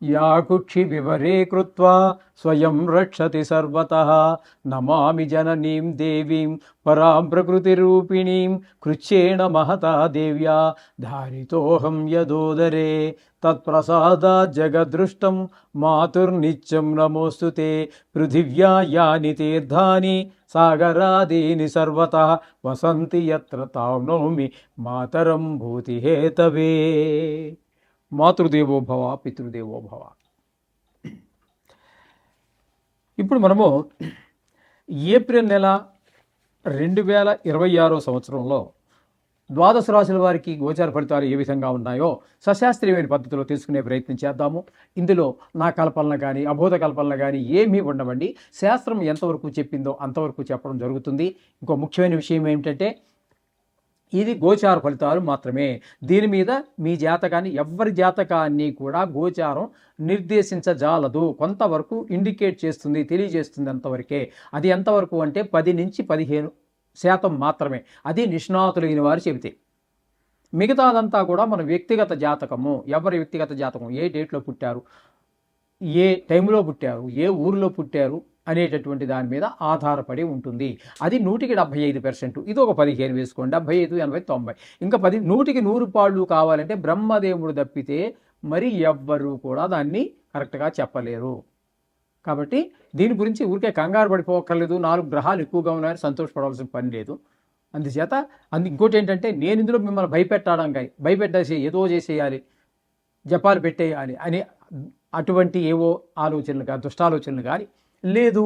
या कुक्षि विवरे कृत्वा स्वयं रक्षति सर्वतः नमामि जननीं देवीं परां प्रकृतिरूपिणीं कृच्छ्रेण महता देव्या धारितोऽहं यदोदरे तत्प्रसादात् जगदृष्टं मातुर्नित्यं नमोऽस्तु ते पृथिव्या यानि तीर्थानि सागरादीनि सर्वतः वसन्ति यत्र तां नौमि मातरं भूतिहेतवे మాతృదేవో భవ పితృదేవో భవ. ఇప్పుడు మనము ఏప్రిల్ నెల 2026 సంవత్సరంలో ద్వాదశ రాశుల వారికి గోచార ఫలితాలు ఏ విధంగా ఉన్నాయో సశాస్త్రీయమైన పద్ధతిలో తెలుసుకునే ప్రయత్నం చేద్దాము. ఇందులో నా కల్పనలు కానీ అబోధ కల్పనలు కానీ ఏమీ ఉండవండి. శాస్త్రం ఎంతవరకు చెప్పిందో అంతవరకు చెప్పడం జరుగుతుంది. ఇంకో ముఖ్యమైన విషయం ఏమిటంటే ఇది గోచార ఫలితాలు మాత్రమే. దీని మీద మీ జాతకాన్ని ఎవరి జాతకాన్ని కూడా గోచారం నిర్దేశించజాలదు. కొంతవరకు ఇండికేట్ చేస్తుంది, తెలియజేస్తుంది అంతవరకే. అది ఎంతవరకు అంటే 10 నుంచి 15% మాత్రమే. అది నిష్ణాతులైన వారు చెబితే. మిగతాదంతా కూడా మన వ్యక్తిగత జాతకము. ఎవరి వ్యక్తిగత జాతకం, ఏ డేట్లో పుట్టారు, ఏ టైంలో పుట్టారు, ఏ ఊరిలో పుట్టారు అనేటటువంటి దాని మీద ఆధారపడి ఉంటుంది. అది 100% ఇది ఒక 15 వేసుకోండి. 75, 80, 90 ఇంకా 100 పాళ్ళు కావాలంటే బ్రహ్మదేవుడు తప్పితే మరి ఎవ్వరూ కూడా దాన్ని కరెక్ట్గా చెప్పలేరు. కాబట్టి దీని గురించి ఊరికే కంగారు పడిపోక్కర్లేదు. 4 గ్రహాలు ఎక్కువగా ఉన్నాయని సంతోషపడవలసిన పని లేదు. అందుచేత ఇంకోటి ఏంటంటే నేను ఇందులో మిమ్మల్ని భయపెట్టేసి ఏదో చేసేయాలి, జపాలు పెట్టేయాలి అని అటువంటి ఏవో ఆలోచనలు కానీ దుష్టాలోచనలు కానీ లేదు.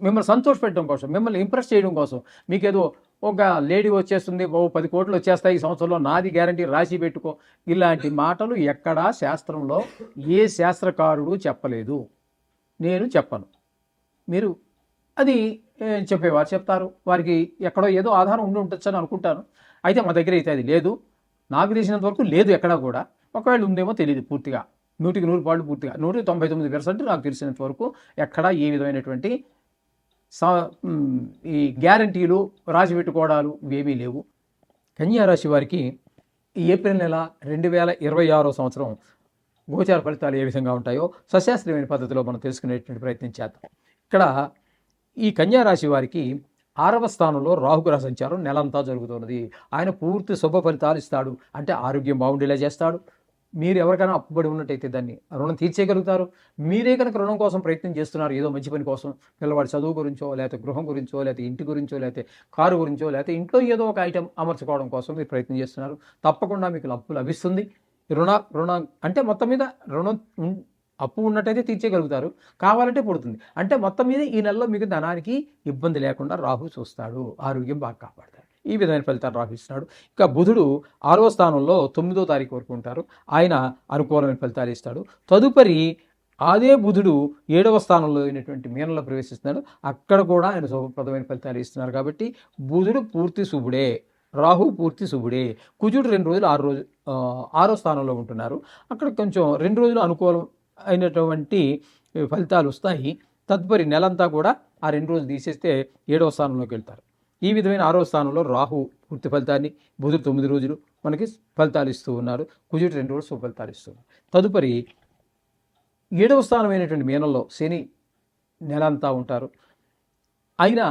మిమ్మల్ని సంతోషపెట్టడం కోసం, మిమ్మల్ని ఇంప్రెస్ చేయడం కోసం, మీకేదో ఒక లేడీ వచ్చేస్తుంది, 10 కోట్లు వచ్చేస్తాయి ఈ సంవత్సరంలో, నాది గ్యారంటీ, రాసి పెట్టుకో, ఇలాంటి మాటలు ఎక్కడా శాస్త్రంలో ఏ శాస్త్రకారుడు చెప్పలేదు. నేను చెప్పను. మీరు అది చెప్పేవారు చెప్తారు. వారికి ఎక్కడో ఏదో ఆధారం ఉండొచ్చు అని అనుకుంటాను. అయితే మా దగ్గర అయితే అది లేదు. నాకు తెలిసినంత వరకు లేదు ఎక్కడా కూడా. ఒకవేళ ఉందేమో తెలియదు పూర్తిగా. 100% పాళ్ళు పూర్తిగా 199% నాకు తెలిసినంత వరకు ఎక్కడా ఏ విధమైనటువంటి ఈ గ్యారంటీలు రాసి పెట్టుకోవడాలు ఇవేమీ లేవు. కన్యారాశి వారికి ఈ ఏప్రిల్ నెల 2026 సంవత్సరం గోచార ఫలితాలు ఏ విధంగా ఉంటాయో సశాస్త్రీయమైన పద్ధతిలో మనం తెలుసుకునేటువంటి ప్రయత్నం చేద్దాం. ఇక్కడ ఈ కన్యారాశి వారికి 6వ స్థానంలో రాహుగ్రహ సంచారం నెలంతా జరుగుతున్నది. ఆయన పూర్తి శుభ ఫలితాలు ఇస్తాడు. అంటే ఆరోగ్యం బాగుండేలా చేస్తాడు. మీరు ఎవరికైనా అప్పుబడి ఉన్నట్టయితే దాన్ని రుణం తీర్చేయగలుగుతారు. మీరే కనుక రుణం కోసం ప్రయత్నం చేస్తున్నారు, ఏదో మంచి పని కోసం, పిల్లవాడి చదువు గురించో, లేకపోతే గృహం గురించో, లేకపోతే ఇంటి గురించో, లేకపోతే కారు గురించో, లేకపోతే ఇంట్లో ఏదో ఒక ఐటెం అమర్చుకోవడం కోసం మీరు ప్రయత్నం చేస్తున్నారు, తప్పకుండా మీకు అప్పు లభిస్తుంది. రుణం అంటే మొత్తం మీద అప్పు ఉన్నట్టయితే తీర్చేయగలుగుతారు, కావాలంటే పుడుతుంది. అంటే మొత్తం మీద ఈ నెలలో మీకు ధనానికి ఇబ్బంది లేకుండా రాహు చూస్తాడు, ఆరోగ్యం బాగా కాపాడతాడు. ఈ విధమైన ఫలితాలు రాహిస్తున్నాడు. ఇక బుధుడు 6వ స్థానంలో 9వ తారీఖు వరకు ఉంటారు. ఆయన అనుకూలమైన ఫలితాలు ఇస్తాడు. తదుపరి అదే బుధుడు 7వ స్థానంలో అయినటువంటి మీనంలో ప్రవేశిస్తున్నాడు. అక్కడ కూడా ఆయన శుభప్రదమైన ఫలితాలు ఇస్తున్నారు. కాబట్టి బుధుడు పూర్తి శుభుడే, రాహు పూర్తి శుభుడే. కుజుడు 2 రోజులు 6వ స్థానంలో ఉంటున్నారు. అక్కడ కొంచెం 2 రోజులు అనుకూలం అయినటువంటి ఫలితాలు వస్తాయి. తదుపరి నెలంతా కూడా ఆ 2 రోజులు తీసేస్తే 7వ స్థానంలోకి వెళ్తారు. ఈ విధమైన 6వ స్థానంలో రాహు పూర్తి ఫలితాన్ని, బుధుడు 9 రోజులు మనకి ఫలితాలు ఇస్తూ ఉన్నారు. కుజుడు 2 రోజులు శుభ ఫలితాలు ఇస్తున్నారు. తదుపరి 7వ స్థానమైనటువంటి మీనంలో శని నెలంతా ఉంటారు. అయినా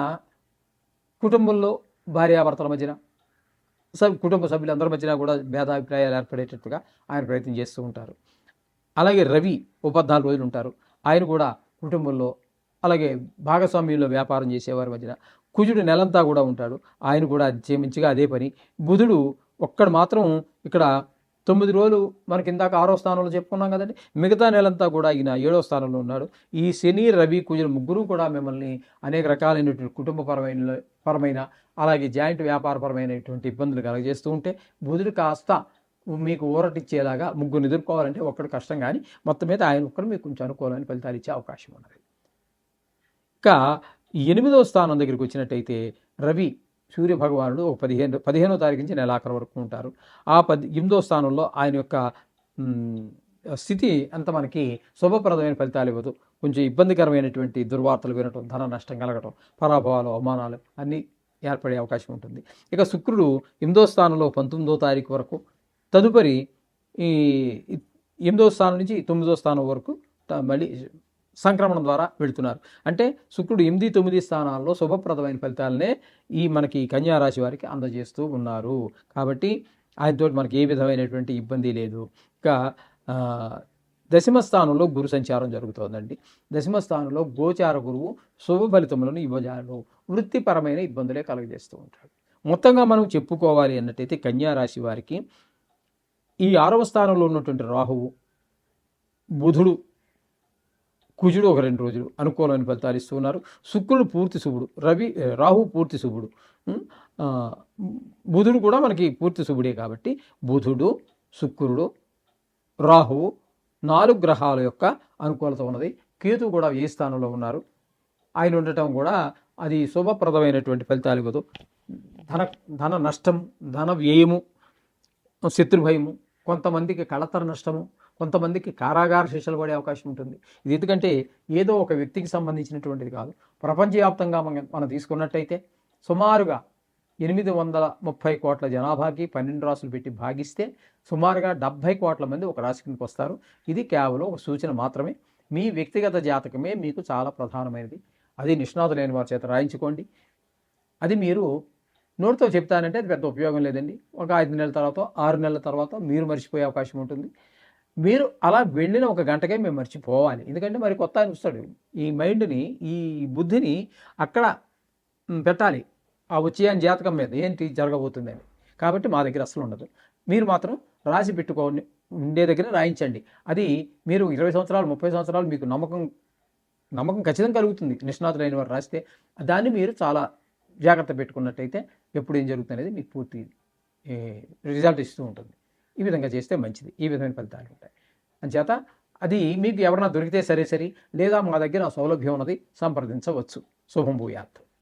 కుటుంబంలో భార్యాభర్తల మధ్యన, కుటుంబ సభ్యులందరి మధ్యన కూడా భేదాభిప్రాయాలు ఏర్పడేటట్టుగా ఆయన ప్రయత్నం చేస్తూ ఉంటారు. అలాగే రవి 14 రోజులు ఉంటారు. ఆయన కూడా కుటుంబంలో, అలాగే భాగస్వామ్యంలో వ్యాపారం చేసేవారి మధ్యన. కుజుడు నెలంతా కూడా ఉంటాడు. ఆయన కూడా మంచిగా అదే పని. బుధుడు ఒక్కడు మాత్రం ఇక్కడ 9 రోజులు మనకి ఇందాక 6వ స్థానంలో చెప్పుకున్నాం కదండి. మిగతా నెలంతా కూడా ఈయన 7వ స్థానంలో ఉన్నాడు. ఈ శని, రవి, కుజుడు ముగ్గురు కూడా మిమ్మల్ని అనేక రకాలైనటువంటి కుటుంబపరమైన అలాగే జాయింట్ వ్యాపారపరమైనటువంటి ఇబ్బందులు కలగజేస్తూ ఉంటే, బుధుడు కాస్త మీకు ఊరటిచ్చేలాగా, ముగ్గురు ఎదుర్కోవాలంటే ఒక్కడు కష్టం, కానీ మొత్తం మీద ఆయన ఒక్కరు మీకు కొంచెం అనుకూలమైన ఫలితాలు ఇచ్చే అవకాశం ఉన్నది. ఇంకా 8వ స్థానం దగ్గరికి వచ్చినట్టయితే రవి సూర్య భగవానుడు 15వ తారీఖు నుంచి నెలాఖరు వరకు ఉంటారు. ఆ 8వ స్థానంలో ఆయన యొక్క స్థితి అంత మనకి శుభప్రదమైన ఫలితాలు ఇవ్వదు. కొంచెం ఇబ్బందికరమైనటువంటి దుర్వార్తలు వినటం, ధన నష్టం కలగటం, పరాభవాలు, అవమానాలు అన్నీ ఏర్పడే అవకాశం ఉంటుంది. ఇక శుక్రుడు 8వ స్థానంలో 19వ తారీఖు వరకు, తదుపరి ఈ 8వ స్థానం నుంచి 9వ స్థానం వరకు మళ్ళీ సంక్రమణం ద్వారా వెళుతున్నారు. అంటే శుక్రుడు 8, 9 స్థానాల్లో శుభప్రదమైన ఫలితాలనే మనకి కన్యా రాశి వారికి అందజేస్తూ ఉన్నారు. కాబట్టి ఆయనతో మనకి ఏ విధమైనటువంటి ఇబ్బంది లేదు. ఇంకా దశమ స్థానంలో గురు సంచారం జరుగుతోందండి. దశమ స్థానంలో గోచార గురువు శుభ ఫలితములను ఇవ్వజాలు, వృత్తిపరమైన ఇబ్బందులే కలుగజేస్తూ ఉంటాడు. మొత్తంగా మనం చెప్పుకోవాలి అన్నట్టయితే కన్యా రాశి వారికి ఈ 6వ స్థానంలో ఉన్నటువంటి రాహువు, బుధుడు, కుజుడు ఒక 2 రోజులు అనుకూలమైన ఫలితాలు ఇస్తూ ఉన్నారు. శుక్రుడు పూర్తి శుభుడు, రాహు పూర్తి శుభుడు, బుధుడు కూడా మనకి పూర్తి శుభుడే. కాబట్టి బుధుడు, శుక్రుడు, రాహువు 4 గ్రహాల యొక్క అనుకూలత ఉన్నది. కేతువు కూడా ఏ స్థానంలో ఉన్నారు. ఆయన ఉండటం కూడా అది శుభప్రదమైనటువంటి ఫలితాలు ఇవ్వదు. ధన నష్టం, ధన వ్యయము, శత్రుభయము, కొంతమందికి కళతర నష్టము, కొంతమందికి కారాగార శిక్షలు పడే అవకాశం ఉంటుంది. ఇది ఎందుకంటే ఏదో ఒక వ్యక్తికి సంబంధించినటువంటిది కాదు. ప్రపంచవ్యాప్తంగా మనం తీసుకున్నట్టయితే సుమారుగా 830 కోట్ల జనాభాకి 12 రాసులు పెట్టి భాగిస్తే సుమారుగా 70 కోట్ల మంది ఒక రాశి కిందకి వస్తారు. ఇది కేవలం ఒక సూచన మాత్రమే. మీ వ్యక్తిగత జాతకమే మీకు చాలా ప్రధానమైనది. అది నిష్ణాతులైన వారి చేత రాయించుకోండి. అది మీరు నోటితో చెప్తానంటే అది పెద్ద ఉపయోగం లేదండి. ఒక 5 నెలల తర్వాత, 6 నెలల తర్వాత మీరు మర్చిపోయే అవకాశం ఉంటుంది. మీరు అలా వెళ్ళిన ఒక గంటకే మేము మర్చిపోవాలి. ఎందుకంటే మరి కొత్త ఆయన వస్తాడు. ఈ మైండ్ని, ఈ బుద్ధిని అక్కడ పెట్టాలి. ఆ వచ్చే ఆయన జాతకం మీద ఏంటి జరగబోతుందని. కాబట్టి మా దగ్గర అసలు ఉండదు. మీరు మాత్రం రాసి పెట్టుకోండి, ఉండే దగ్గర రాయించండి. అది మీరు 20 సంవత్సరాలు, 30 సంవత్సరాలు మీకు నమ్మకం ఖచ్చితంగా కలుగుతుంది. నిష్ణాతులైన వారు రాస్తే దాన్ని మీరు చాలా జాగ్రత్త పెట్టుకున్నట్టయితే ఎప్పుడు ఏం జరుగుతుంది అనేది మీకు పూర్తి రిజల్ట్ ఇస్తూ ఉంటుంది. ఈ విధంగా చేస్తే మంచిది. ఈ విధమైన ఫలితాలు ఉంటాయి. అంచేత అది మీకు ఎవరన్నా దొరికితే సరే, లేదా మా దగ్గర సౌలభ్యం ఉన్నది, సంప్రదించవచ్చు. శుభం భూయాత్.